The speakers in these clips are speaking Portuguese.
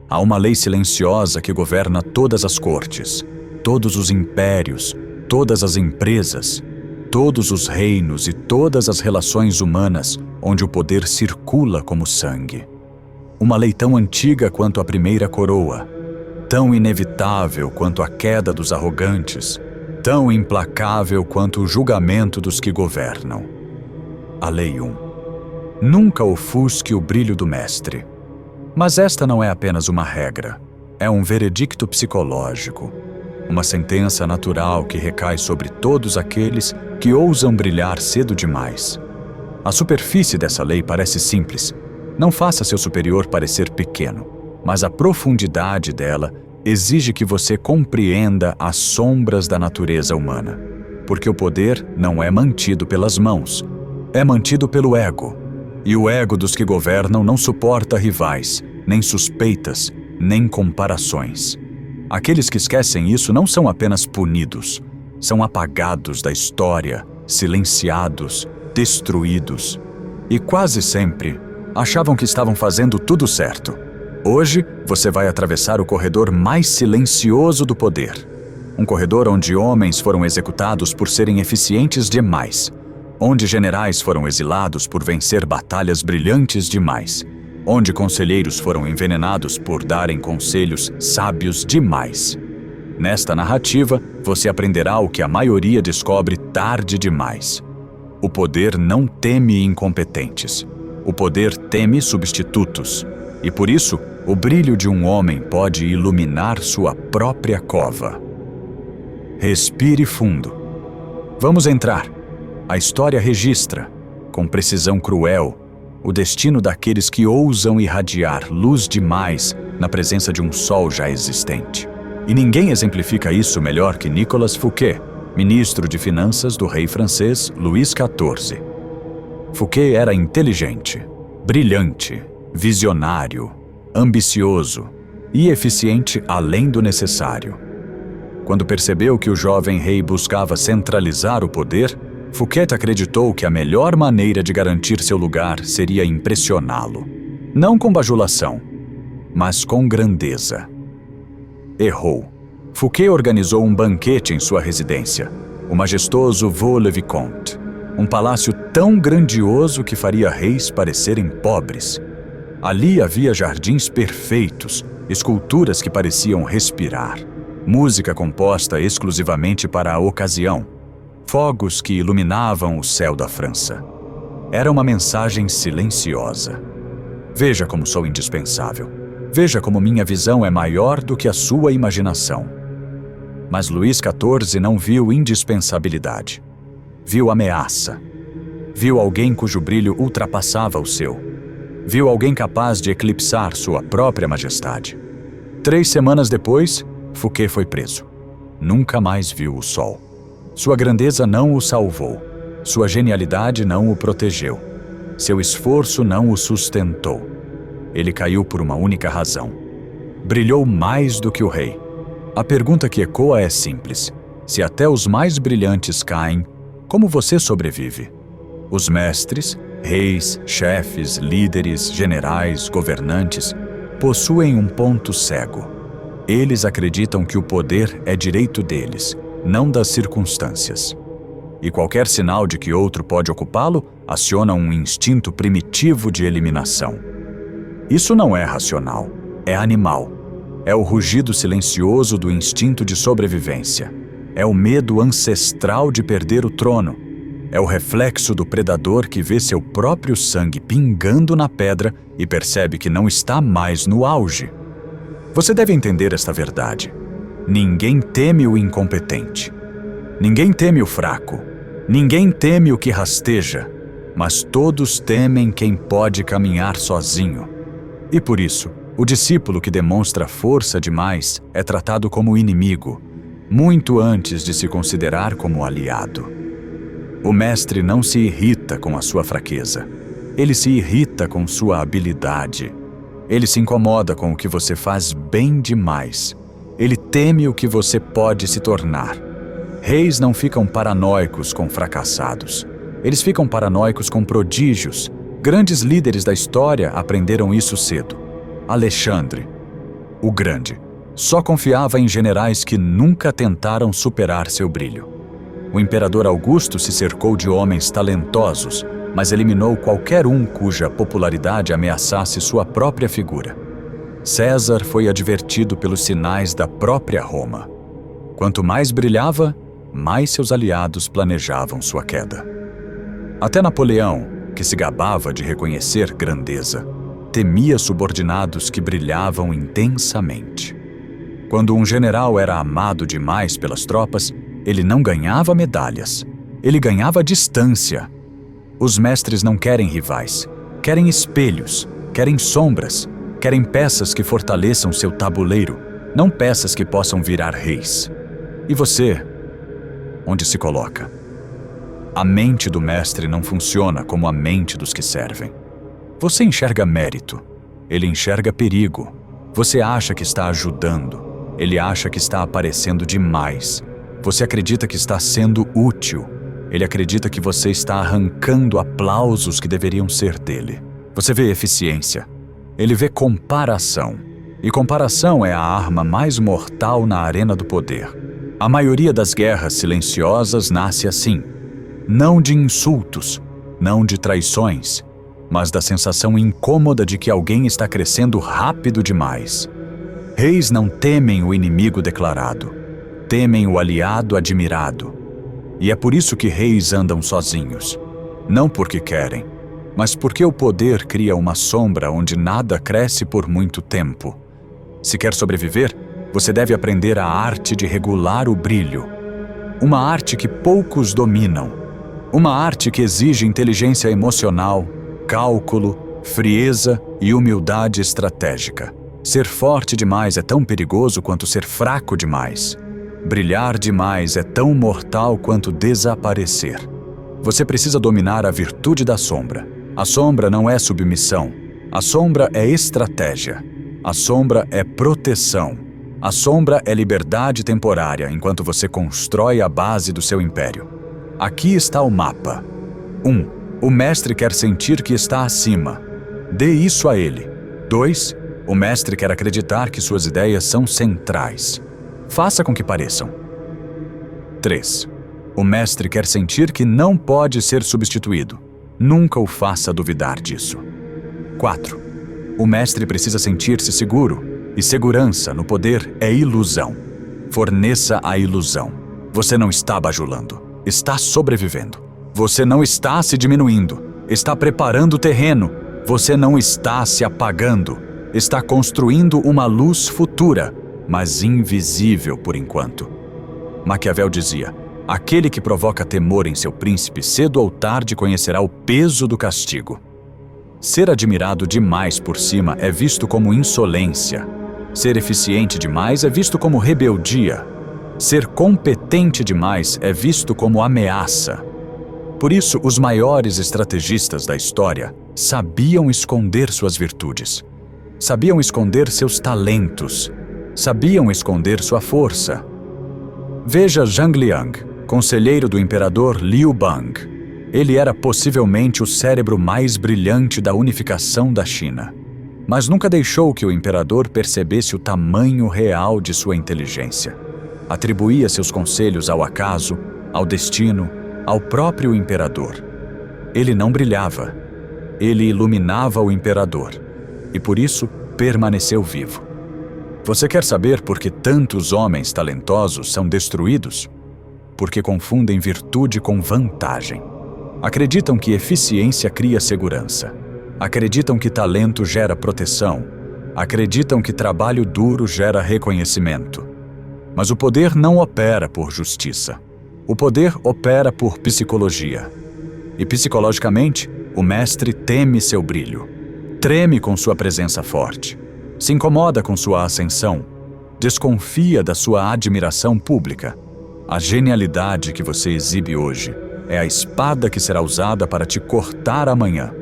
Há uma lei silenciosa que governa todas as cortes, todos os impérios, todas as empresas, todos os reinos e todas as relações humanas onde o poder circula como sangue. Uma lei tão antiga quanto a primeira coroa, tão inevitável quanto a queda dos arrogantes, tão implacável quanto o julgamento dos que governam. A Lei 1. Nunca ofusque o brilho do mestre. Mas esta não é apenas uma regra, é um veredicto psicológico, uma sentença natural que recai sobre todos aqueles que ousam brilhar cedo demais. A superfície dessa lei parece simples. Não faça seu superior parecer pequeno, mas a profundidade dela exige que você compreenda as sombras da natureza humana, porque o poder não é mantido pelas mãos, é mantido pelo ego. E o ego dos que governam não suporta rivais, nem suspeitas, nem comparações. Aqueles que esquecem isso não são apenas punidos, são apagados da história, silenciados, destruídos. E quase sempre achavam que estavam fazendo tudo certo. Hoje, você vai atravessar o corredor mais silencioso do poder. Um corredor onde homens foram executados por serem eficientes demais, onde generais foram exilados por vencer batalhas brilhantes demais, onde conselheiros foram envenenados por darem conselhos sábios demais. Nesta narrativa, você aprenderá o que a maioria descobre tarde demais. O poder não teme incompetentes. O poder teme substitutos. E por isso, o brilho de um homem pode iluminar sua própria cova. Respire fundo. Vamos entrar. A história registra, com precisão cruel, o destino daqueles que ousam irradiar luz demais na presença de um sol já existente. E ninguém exemplifica isso melhor que Nicolas Fouquet, ministro de Finanças do rei francês Luís XIV. Fouquet era inteligente, brilhante, visionário, ambicioso e eficiente além do necessário. Quando percebeu que o jovem rei buscava centralizar o poder, Fouquet acreditou que a melhor maneira de garantir seu lugar seria impressioná-lo, não com bajulação, mas com grandeza. Errou. Fouquet organizou um banquete em sua residência, o majestoso Vaux-le-Vicomte, um palácio tão grandioso que faria reis parecerem pobres. Ali havia jardins perfeitos, esculturas que pareciam respirar, música composta exclusivamente para a ocasião, fogos que iluminavam o céu da França. Era uma mensagem silenciosa. Veja como sou indispensável. Veja como minha visão é maior do que a sua imaginação. Mas Luís XIV não viu indispensabilidade. Viu ameaça. Viu alguém cujo brilho ultrapassava o seu. Viu alguém capaz de eclipsar sua própria majestade. 3 semanas depois, Fouquet foi preso. Nunca mais viu o sol. Sua grandeza não o salvou. Sua genialidade não o protegeu. Seu esforço não o sustentou. Ele caiu por uma única razão. Brilhou mais do que o rei. A pergunta que ecoa é simples. Se até os mais brilhantes caem, como você sobrevive? Os mestres, reis, chefes, líderes, generais, governantes, possuem um ponto cego. Eles acreditam que o poder é direito deles, não das circunstâncias. E qualquer sinal de que outro pode ocupá-lo aciona um instinto primitivo de eliminação. Isso não é racional, é animal. É o rugido silencioso do instinto de sobrevivência. É o medo ancestral de perder o trono. É o reflexo do predador que vê seu próprio sangue pingando na pedra e percebe que não está mais no auge. Você deve entender esta verdade. Ninguém teme o incompetente. Ninguém teme o fraco. Ninguém teme o que rasteja. Mas todos temem quem pode caminhar sozinho. E por isso, o discípulo que demonstra força demais é tratado como inimigo, muito antes de se considerar como aliado. O mestre não se irrita com a sua fraqueza. Ele se irrita com sua habilidade. Ele se incomoda com o que você faz bem demais. Ele teme o que você pode se tornar. Reis não ficam paranoicos com fracassados. Eles ficam paranoicos com prodígios. Grandes líderes da história aprenderam isso cedo. Alexandre. o grande, só confiava em generais que nunca tentaram superar seu brilho. O imperador Augusto se cercou de homens talentosos, mas eliminou qualquer um cuja popularidade ameaçasse sua própria figura. César foi advertido pelos sinais da própria Roma. Quanto mais brilhava, mais seus aliados planejavam sua queda. Até Napoleão, que se gabava de reconhecer grandeza, temia subordinados que brilhavam intensamente. Quando um general era amado demais pelas tropas, ele não ganhava medalhas, ele ganhava distância. Os mestres não querem rivais, querem espelhos, querem sombras, querem peças que fortaleçam seu tabuleiro, não peças que possam virar reis. E você, onde se coloca? A mente do mestre não funciona como a mente dos que servem. Você enxerga mérito, ele enxerga perigo. Você acha que está ajudando, ele acha que está aparecendo demais. Você acredita que está sendo útil, ele acredita que você está arrancando aplausos que deveriam ser dele. Você vê eficiência, ele vê comparação. E comparação é a arma mais mortal na arena do poder. A maioria das guerras silenciosas nasce assim. Não de insultos, não de traições, mas da sensação incômoda de que alguém está crescendo rápido demais. Reis não temem o inimigo declarado, temem o aliado admirado. E é por isso que reis andam sozinhos. Não porque querem, mas porque o poder cria uma sombra onde nada cresce por muito tempo. Se quer sobreviver, você deve aprender a arte de regular o brilho. Uma arte que poucos dominam. Uma arte que exige inteligência emocional, cálculo, frieza e humildade estratégica. Ser forte demais é tão perigoso quanto ser fraco demais. Brilhar demais é tão mortal quanto desaparecer. Você precisa dominar a virtude da sombra. A sombra não é submissão. A sombra é estratégia. A sombra é proteção. A sombra é liberdade temporária enquanto você constrói a base do seu império. Aqui está o mapa. 1. O mestre quer sentir que está acima. Dê isso a ele. 2. O mestre quer acreditar que suas ideias são centrais. Faça com que pareçam. 3. O mestre quer sentir que não pode ser substituído. Nunca o faça duvidar disso. 4. O mestre precisa sentir-se seguro, e segurança no poder é ilusão. Forneça a ilusão. Você não está bajulando, está sobrevivendo. Você não está se diminuindo, está preparando o terreno. Você não está se apagando, está construindo uma luz futura, mas invisível por enquanto. Maquiavel dizia: aquele que provoca temor em seu príncipe cedo ou tarde conhecerá o peso do castigo. Ser admirado demais por cima é visto como insolência. Ser eficiente demais é visto como rebeldia. Ser competente demais é visto como ameaça. Por isso, os maiores estrategistas da história sabiam esconder suas virtudes. Sabiam esconder seus talentos. Sabiam esconder sua força. Veja Zhang Liang, conselheiro do imperador Liu Bang. Ele era possivelmente o cérebro mais brilhante da unificação da China. Mas nunca deixou que o imperador percebesse o tamanho real de sua inteligência. Atribuía seus conselhos ao acaso, ao destino, ao próprio imperador. Ele não brilhava. Ele iluminava o imperador. E por isso permaneceu vivo. Você quer saber por que tantos homens talentosos são destruídos? Porque confundem virtude com vantagem. Acreditam que eficiência cria segurança. Acreditam que talento gera proteção. Acreditam que trabalho duro gera reconhecimento. Mas o poder não opera por justiça. O poder opera por psicologia. E psicologicamente, o mestre teme seu brilho. Treme com sua presença forte. Se incomoda com sua ascensão. Desconfia da sua admiração pública. A genialidade que você exibe hoje é a espada que será usada para te cortar amanhã.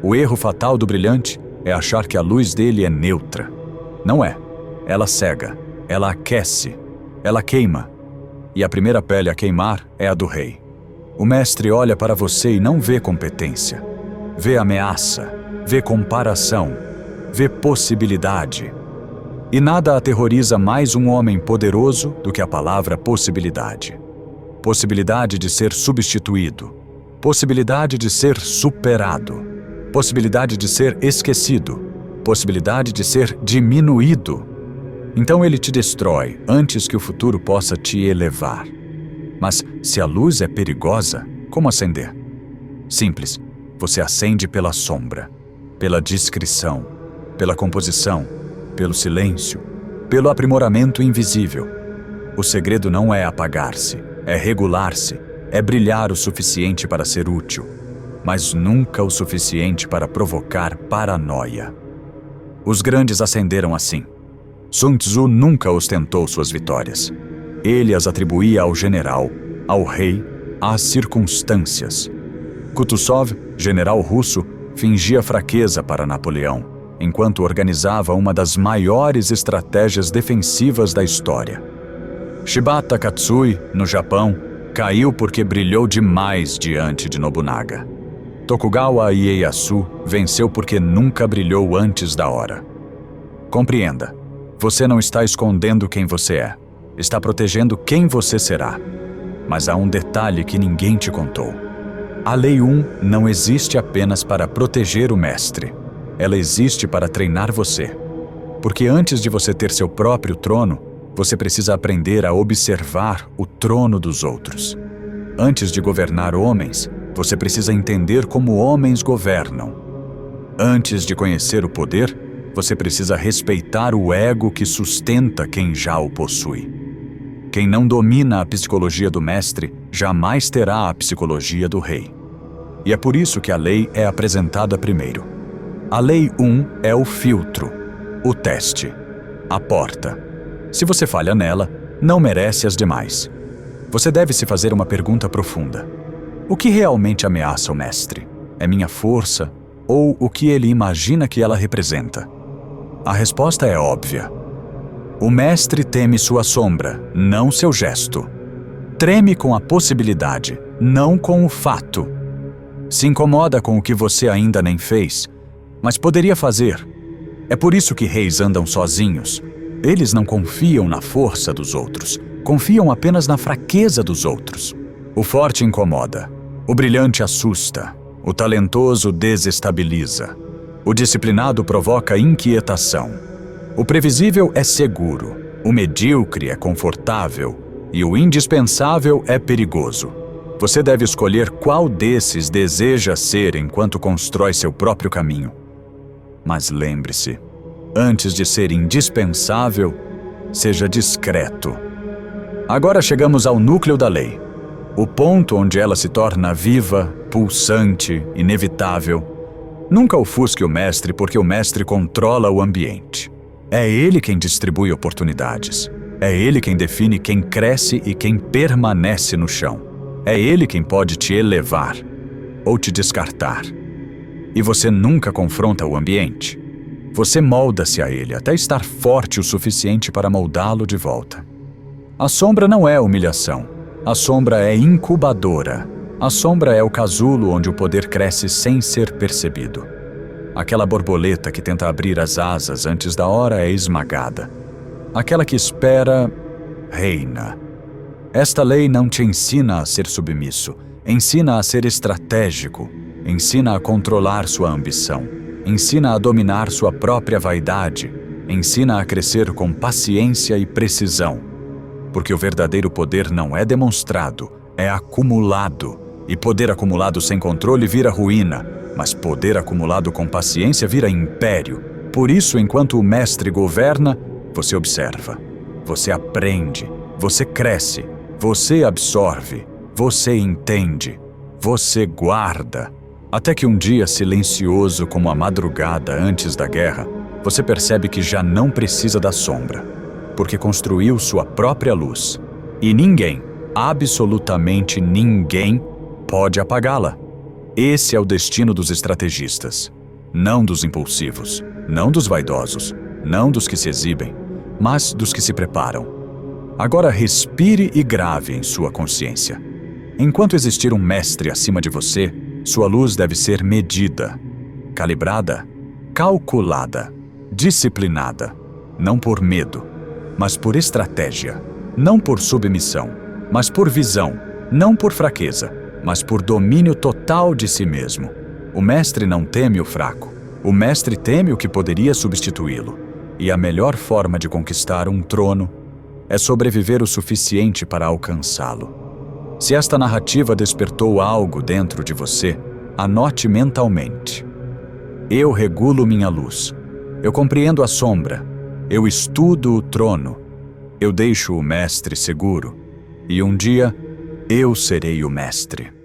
O erro fatal do brilhante é achar que a luz dele é neutra. Não é. Ela cega, ela aquece, ela queima. E a primeira pele a queimar é a do rei. O mestre olha para você e não vê competência. Vê ameaça, vê comparação, vê possibilidade. E nada aterroriza mais um homem poderoso do que a palavra possibilidade. Possibilidade de ser substituído. Possibilidade de ser superado. Possibilidade de ser esquecido. Possibilidade de ser diminuído. Então ele te destrói antes que o futuro possa te elevar. Mas se a luz é perigosa, como acender? Simples, você acende pela sombra, pela discrição, pela composição, pelo silêncio, pelo aprimoramento invisível. O segredo não é apagar-se, é regular-se, é brilhar o suficiente para ser útil, mas nunca o suficiente para provocar paranoia. Os grandes ascenderam assim. Sun Tzu nunca ostentou suas vitórias. Ele as atribuía ao general, ao rei, às circunstâncias. Kutuzov, general russo, fingia fraqueza para Napoleão, enquanto organizava uma das maiores estratégias defensivas da história. Shibata Katsui, no Japão, caiu porque brilhou demais diante de Nobunaga. Tokugawa Ieyasu venceu porque nunca brilhou antes da hora. Compreenda, você não está escondendo quem você é, está protegendo quem você será. Mas há um detalhe que ninguém te contou. A Lei 1 não existe apenas para proteger o mestre. Ela existe para treinar você. Porque antes de você ter seu próprio trono, você precisa aprender a observar o trono dos outros. Antes de governar homens, você precisa entender como homens governam. Antes de conhecer o poder, você precisa respeitar o ego que sustenta quem já o possui. Quem não domina a psicologia do mestre, jamais terá a psicologia do rei. E é por isso que a lei é apresentada primeiro. A Lei 1 é o filtro, o teste, a porta. Se você falha nela, não merece as demais. Você deve se fazer uma pergunta profunda. O que realmente ameaça o mestre? É minha força ou o que ele imagina que ela representa? A resposta é óbvia. O mestre teme sua sombra, não seu gesto. Treme com a possibilidade, não com o fato. Se incomoda com o que você ainda nem fez, mas poderia fazer. É por isso que reis andam sozinhos. Eles não confiam na força dos outros, confiam apenas na fraqueza dos outros. O forte incomoda, o brilhante assusta, o talentoso desestabiliza. O disciplinado provoca inquietação. O previsível é seguro, o medíocre é confortável e o indispensável é perigoso. Você deve escolher qual desses deseja ser enquanto constrói seu próprio caminho. Mas lembre-se, antes de ser indispensável, seja discreto. Agora chegamos ao núcleo da lei, o ponto onde ela se torna viva, pulsante, inevitável. Nunca ofusque o mestre porque o mestre controla o ambiente. É ele quem distribui oportunidades. É ele quem define quem cresce e quem permanece no chão. É ele quem pode te elevar ou te descartar. E você nunca confronta o ambiente. Você molda-se a ele até estar forte o suficiente para moldá-lo de volta. A sombra não é humilhação. A sombra é incubadora. A sombra é o casulo onde o poder cresce sem ser percebido. Aquela borboleta que tenta abrir as asas antes da hora é esmagada. Aquela que espera, reina. Esta lei não te ensina a ser submisso, ensina a ser estratégico, ensina a controlar sua ambição, ensina a dominar sua própria vaidade, ensina a crescer com paciência e precisão. Porque o verdadeiro poder não é demonstrado, é acumulado. E poder acumulado sem controle vira ruína, mas poder acumulado com paciência vira império. Por isso, enquanto o mestre governa, você observa, você aprende, você cresce, você absorve, você entende, você guarda. Até que um dia silencioso como a madrugada antes da guerra, você percebe que já não precisa da sombra, porque construiu sua própria luz. E ninguém, absolutamente ninguém, pode apagá-la. Esse é o destino dos estrategistas, não dos impulsivos, não dos vaidosos, não dos que se exibem, mas dos que se preparam. Agora respire e grave em sua consciência. Enquanto existir um mestre acima de você, sua luz deve ser medida, calibrada, calculada, disciplinada. não por medo, mas por estratégia, não por submissão, mas por visão, não por fraqueza, mas por domínio total de si mesmo. O mestre não teme o fraco, o mestre teme o que poderia substituí-lo. E a melhor forma de conquistar um trono é sobreviver o suficiente para alcançá-lo. Se esta narrativa despertou algo dentro de você, anote mentalmente. Eu regulo minha luz. Eu compreendo a sombra. Eu estudo o trono. Eu deixo o mestre seguro. E um dia, eu serei o mestre.